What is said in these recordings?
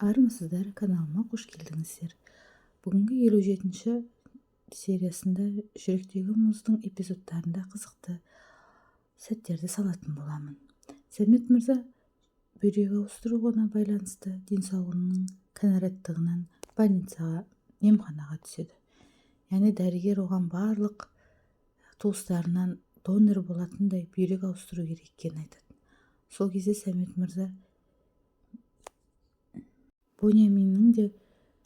Армысыздар, каналыма қош келдіңіздер. Бүгінгі 57-ші сериясында жүректегі мұздың эпизодтарында қызықты сәттерді салатын боламын. Сәмет мырза бүйрек ауыстыруына байланысты денсаулығының кінәраттығынан больницаға, емханаға түседі. Яғни дәрігер оған барлық туыстарынан донор болатындай бүйрек ауыстыру керек екенін айтады. Сол кезде Сәмет мырза Буняминнің де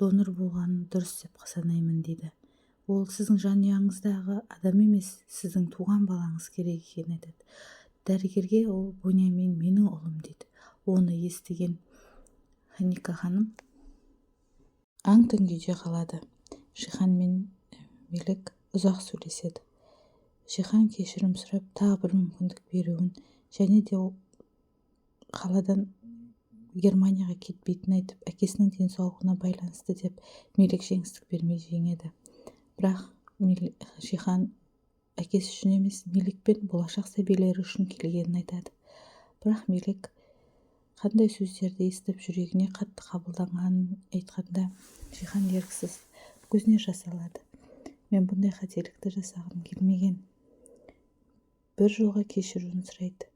донор болғанын дұрыс деп санаймын дейді. Ол сіздің жанұяңыздағы адам емес, сіздің туған балаңыз керек екенін айтады. Дәрігерге ол Бунямин менің ұлым дейді. Оны естіген Ханика ханым аң-түн күйде қалады. Жихан мен Мелек ұзақ сөйлеседі. Жихан кешірім сұрап тағы бір мүмкіндік беруін және де қаладан Германияға кетпейтін айтып, әкесінің денсаулығына байланысты деп Мелек жеңістік бермей жеңеді. Бірақ Жихан әкесі үшін емес, Мелек пен болашақ сәбилері үшін келгенін айтады. Бірақ Мелек қандай сөздерді естіп жүрегіне қатты қабылданғанын айтқанда, Жихан еріксіз көзіне жас алады. Мен бұндай қателікті жасағым келмеген. Бір жолға кешіруін сұрайды.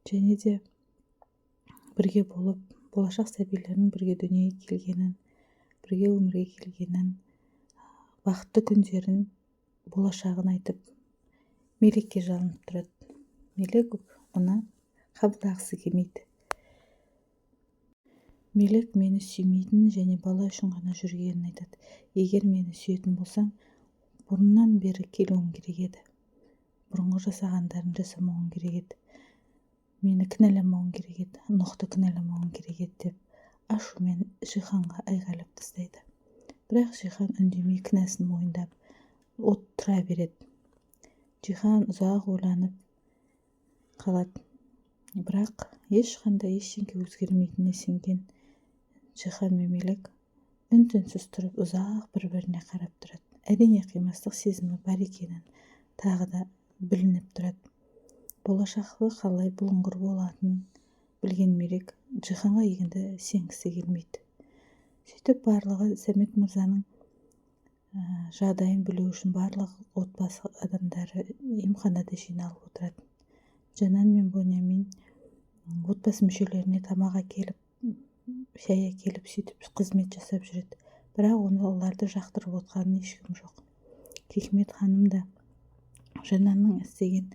Және де бірге болып, болашақ сәбилерінің бірге дүниеге келгенін, бірге өмірге келгенін, бақытты күндерін, болашағын айтып, Мелекке жалынып тұрады. Мелек оны қабылдағысы келмейді. Мелек мені сүймейтінін және бала үшін ғана жүргенін айтады. Егер мені сүйетін болсаң, бұрыннан бері келуің керек еді. Бұрынғы жасағандарын жасамауың керек еді. Мені кінәламауың керек еді, Нұқты кінәламауың керек еді деп ашумен Жиханға айғайлап тастайды. Бірақ Жихан үндемей кінәсін мойындап, тұра береді. Жихан ұзақ ойланып қалады. Бірақ ешқандай ештеңе өзгермейтініне сенген Жихан мен Мелек үн-түнсіз тұрып ұзақ бір-біріне қарап тұрады. Әрине қимастық сезімі бар екенін тағы да білініп тұрады. Болашағы қалай бұлыңғыр болатынын білген Мелек Жиханға егінді сенгісі келмейді. Сөйтіп барлығы Сәмет мырзаның жағдайын білу үшін барлық отбасы адамдары емханада жиналып отырады. Жанан мен Бунямин отбасы мүшелеріне тамақ әкеліп, шай әкеліп, сөйтіп қызмет жасап жүреді. Бірақ оларды жақтырып отқанын ешкім жоқ. Хикмет ханым да Жананның істеген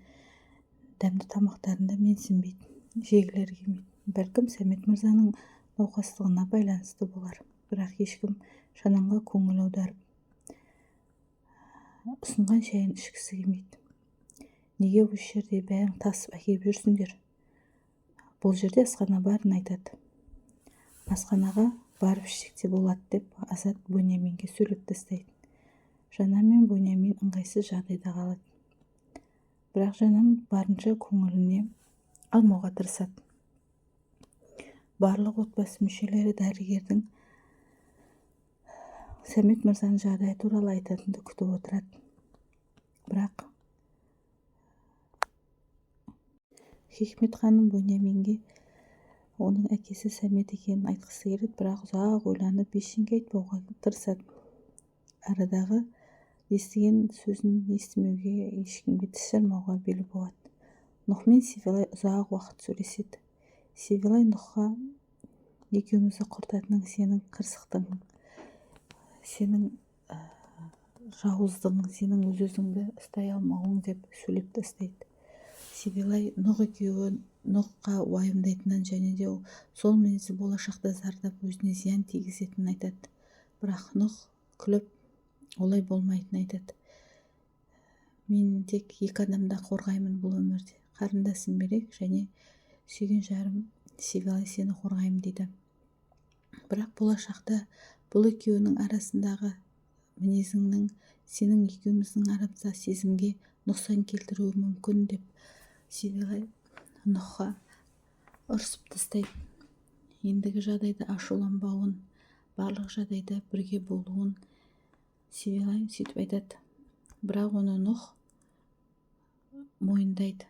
дәмді тамақтарында менсінбейді, жегілері келмейді. Бәлкім Сәмет мырзаның науқастығына байланысты болар. Бірақ ешкім Жананға көңіл аударып, ұсынған шайын ішкісі келмейді. Неге осы жерде бәрін тасып әкеліп жүрсіңдер? Бұл жерде асхана барын айтады. Асханаға барып ішсек те болады деп Азат Буняминге сөйлеп тастайды. Жанан мен Бунямин ыңғайсыз жағдайда қалады. Бірақ Жанан барынша көңіліне алмауға тырысады. Барлық отбасы мүшелері дәрігердің Сәмет мырзаның жағдайы туралы айтатынды күтіп отырады. Бірақ Хикмет ханым Буняминге оның әкесі Сәмет екенін айтқысы келеді, бірақ ұзақ ойланып ештеңе айтпауға тырысады. Арадағы естіген сөзін естімеуге, ешкімге тіс жармауға бел болады. Нұх мен Севилай ұзақ уақыт сөйлеседі. Севилай Нұхқа екеумізді құртатының сенің қырсықтығың, сенің жауыздығың, сенің өз-өзіңді ұстай алмауың деп сөйлеп тастайды. Севилай Нұх екеуі Нұхқа уайымдайтынын және де сол мінезі болашақта зардап өзіне зиян тигізетінін айтады. Бірақ Нұх күліп олай болмайтынын айтады. Мен тек екі адамда қорғаймын бұл өмірде. Қарындасым Мелек және сүйген жарым Севилай сені қорғаймын дейді. Бірақ болашақта бұл екеуінің арасындағы мінезіңнің сенің екеуміздің арамызда сезімге нұқсан келтіруі мүмкін деп Севилай Нұхқа ұрсып тастайды. Ендігі жағдайда ашуланбауын, барлық жағдайда бірге болуын Севилай сөйтіп айтады. Бірақ оны Нұх мойындайды.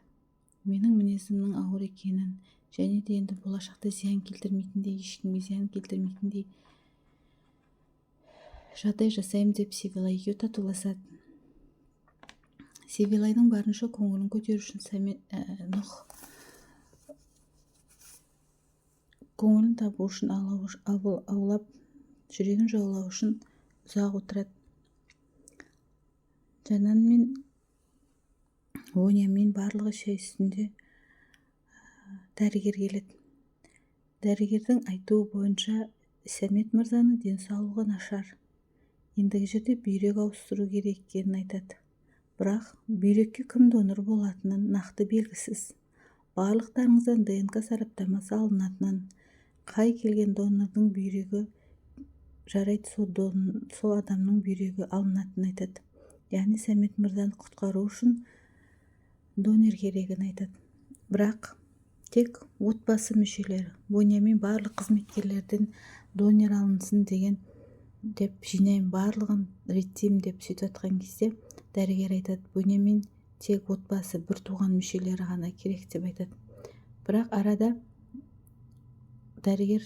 Менің мінезімнің ауыр екенін, және де енді болашақта зиян келтірмейтіндей, ешкімге зиян келтірмейтіндей жағдай жасаймын деп Севилай екеуі татуласады. Севилайдың барынша көңілін көтеру үшін Нұх көңілін табу үшін аулап, жүрегін жаулау үшін ұзақ отырады. Жанан мен Воньямин барлығы шай үстінде дәрігер келеді. Дәрігердің айтуы бойынша Сәмет мырзаның денсаулығы нашар. Ендігі жерде бүйрек ауыстыру керек екенін айтады. Бірақ бүйрекке кім донор болатынын нақты белгісіз. Барлықтарыңыздан ДНК сараптамасы алынатынын, қай келген донордың бүйрегі жарайды, сол адамның бүйрегі алынатынын айтады. Яғни Сәмет мырзаны құтқару үшін донор керегін айтады. Бірақ тек отбасы мүшелері, Воньямин барлық қызметкерлерден донор алынсын деп жинаймын, барлығын реттеймін деп сөйтіп атқан кезде дәрігер айтады, Воньямин тек отбасы, бір туған мүшелері ғана керек деп айтады. Бірақ арада дәрігер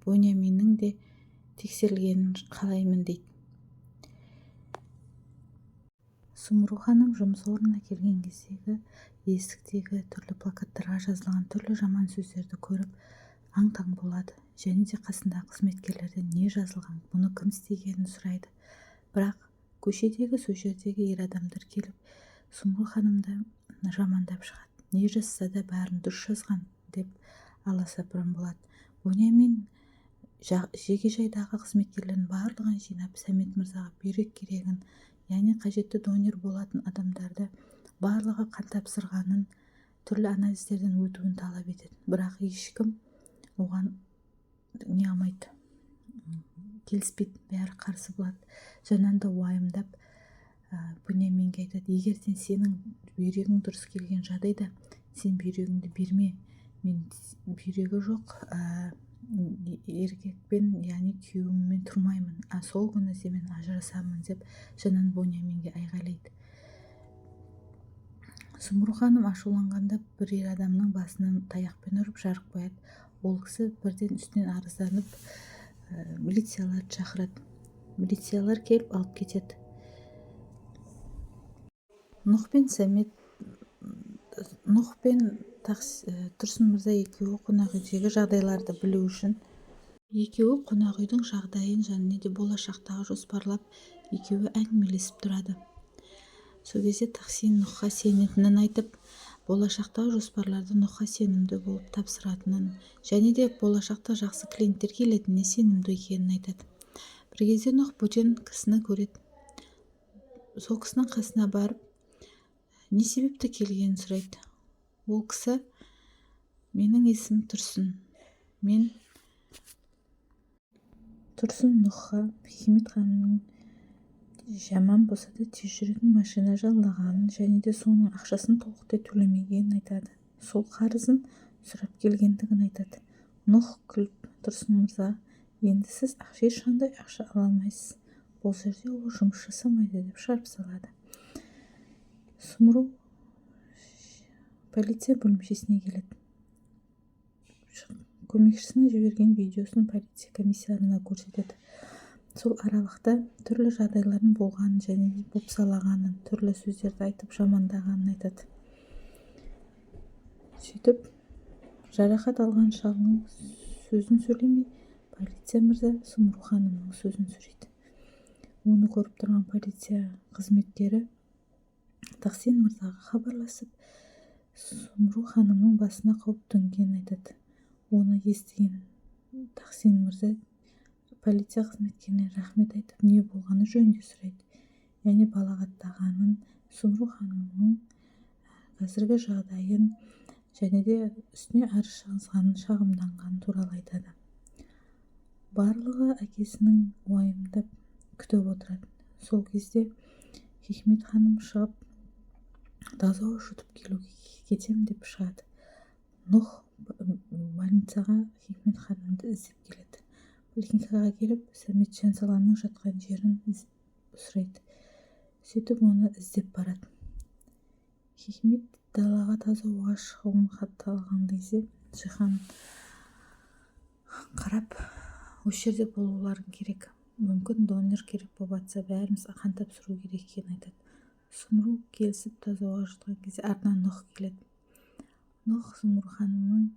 Воньяминнің де тексерілгенін қалаймын дейді. Сумру ханым жұмыс орнына келген кездегі есіктегі түрлі плакаттарға жазылған түрлі жаман сөздерді көріп аң-таң болады. Және де қасындағы қызметкерлерден не жазылған, бұны кім істегенін сұрайды. Бірақ көшедегі сол жердегі ер адамдар келіп Сумру ханымды жамандап шығады. Не жазса да бәрін дұрыс жазған деп аласапыран болады. Воньямин жеке-жайдағы қызметкерлердің барлығын жинап Сәмет мырзаға бүйрек керегін, яғни қажетті донор болатын адамдарды барлығы қан тапсырғанын, түрлі анализдерден өтуін талап етеді. Бірақ ешкім оған не алмайды, келіспейді, бәрі қарсы болады. Жанан да уайымдап Воньяминге айтады, егерден сенің бүйрегің дұрыс келген жағдайда сен бүйрегіңді берме, мен бүйрегі жоқ еркекпен, яғни күйеуіммен тұрмаймын, сол күні сенімен ажырасамын деп Жанан Воньяминге айғайлайды. Сумру ханым ашуланғанда бір ер адамның басынан таяқпен ұрып жарып қояды. Ол кісі бірден үстінен арызданып милицияларды шақырады. Милициялар келіп алып кетеді. Нұх пен Тұрсын мырза екеуі қонақүйдегі жағдайларды білу үшін екеуі қонақүйдің жағдайын және де болашақтағы жоспарлап екеуі әңгімелесіп тұрады. Сол кезде Тахсин Нұхқа сенетінін айтып, болашақтағы жоспарларды Нұхқа сенімді болып тапсыратынын және де болашақта жақсы клиенттер келетініне сенімді екенін айтады. Бір кезде Нұх бөтен кісіні көреді. Сол кісінің қасына барып, не себепті келгенін сұрайды. Ол кісі, менің есімім Тұрсын. Мен Тұрсын Нұхқа Хикмет ханымның жаман болса да тез жүретін машина жалдағанын және де соның ақшасын толықтай төлемегенін айтады. Сол қарызын сұрап келгендігін айтады. Нұх күліп, Тұрсын мырза, енді сіз ешқандай ақша ала алмайсыз. Бұл жерде ол жұмыс жасамайды деп шығарып салады. Сумру полиция бөлімшесіне келеді. Көмекшісінің жіберген видеосын полиция комиссарына көрсетеді. Сол аралықта түрлі жағдайлардың болғанын және бопсалағанын, түрлі сөздерді айтып жамандағанын айтады. Сөйтіп, жарақат алған шалының сөзін сөйлемей, полиция мырза Сумру ханымның сөзін сөйлейді. Оны көріп тұрған полиция қызметкері Тахсин мырзаға хабарласып, Сумру ханымның басына қауіп төнгенін айтады. Оны естіген Тахсин мырза полиция қызметкеріне рахмет айтып, не болғаны жөнінде сұрайды. Яғни балағаттағанын, Сумру ханымның қазіргі жағдайын және де үстіне арыз жазғанын, шағымданғанын туралы айтады. Барлығы әкесінің уайымдап күтіп отырады. Сол кезде Хикмет ханым шығып, таза ауа жұтып келуге кетем деп шығады. Нұх больницаға Хикмет ханымды іздеп келеді. Поликлиникаға келіп, Сәмет Жансаланың жатқан жерін сұрайды. Сөйтіп оны іздеп барады. Хикмет далаға таза ауаға шығуын хат алған кезде жиһан қарап осы жерде болуларың керек. Мүмкін донор керек болып жатса бәріміз қан тапсыру керек екенін айтады. Сумру келісіп тазауға жатқан кезде артынан Нұх келеді. Нұх Сумру ханымның